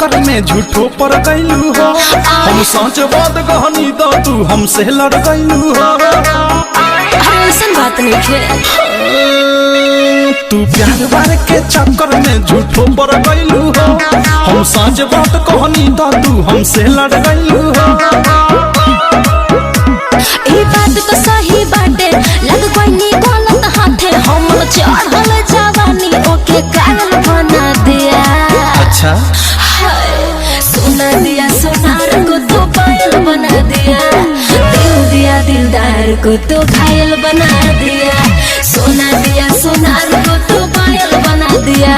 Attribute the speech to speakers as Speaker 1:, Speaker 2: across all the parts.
Speaker 1: चक्कर में झूठो पर गईलू हो। हम सच बात कहनी तो तू हमसे लड़ गईलू हो।
Speaker 2: ऐसा बात नहीं है।
Speaker 1: तू प्यार वार के चक्कर में झूठो पर गईलू हो। हम सच बात कहनी तो तू हमसे लड़ गईलू हो।
Speaker 2: ये बात तो सही बाटे, लग कोई नी गलत हाथे। हम चढ़ल जवानी ओके कायल बना दिया।
Speaker 1: अच्छा
Speaker 2: सोना दिया सोनार को तो पायल बना दिया। दिल दिया दिलदार को तो घायल बना दिया। सोना दिया सोनार को तो पायल बना दिया।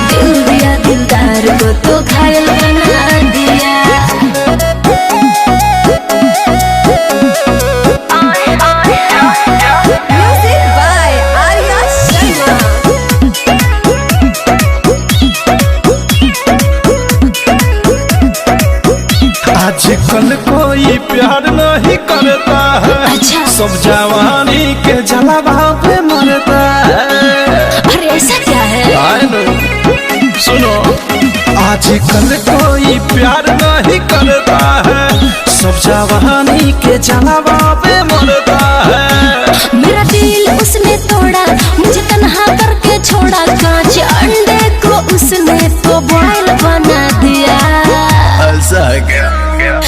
Speaker 2: दिल दिया दिलदार को तो घायल बना दिया।
Speaker 1: आजकल कोई प्यार नहीं करता है।
Speaker 2: अच्छा।
Speaker 1: सब जवानी के जलावा पे मरता है।
Speaker 2: अरे ऐसा क्या है?
Speaker 1: सुनो, आजकल कोई प्यार नहीं करता है। सब जवानी के जलावा पे मरता है।
Speaker 2: मेरा दिल उसने तोड़ा, मुझे तन्हा करके छोड़ा। कांच अंडे को उसने तो बॉयल बना दिया।
Speaker 1: ऐसा क्या?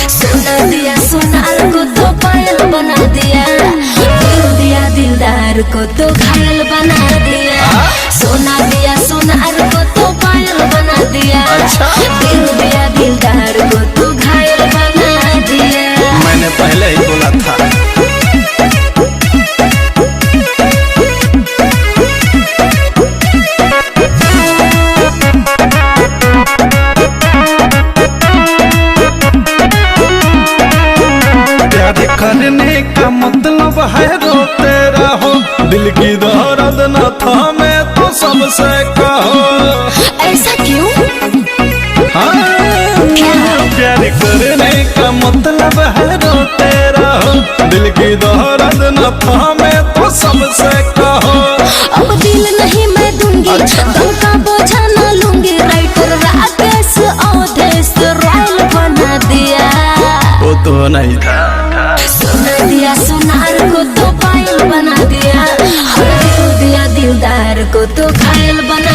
Speaker 2: सोना दिया सोनार को तो पायल बना दिया। दिल दिया दिलदार को तो घायल बना दिया। सोना दिया सोनार को तो पायल बना दिया। दिल दिया दिलदार को तो घायल बना दिया।
Speaker 1: मैंने पहले ही बोला था। प्यार करने का मतलब है रोते रहो। दिल की दर्द न थामे तो सबसे कहो।
Speaker 2: ऐसा क्यों?
Speaker 1: हाँ, प्यार करने का मतलब है रोते रहो। दिल की दर्द न थामे तो सबसे कहो।
Speaker 2: अब दिल नहीं मैं दूंगी, गम का बोझा न लूंगी। राइटर राकेश अवधेश रॉयल बना दिया।
Speaker 1: वो तो नहीं था।
Speaker 2: सोना दिया सोनार को तो पायल बना दिया। दिल दिया दिलदार को तो घायल बना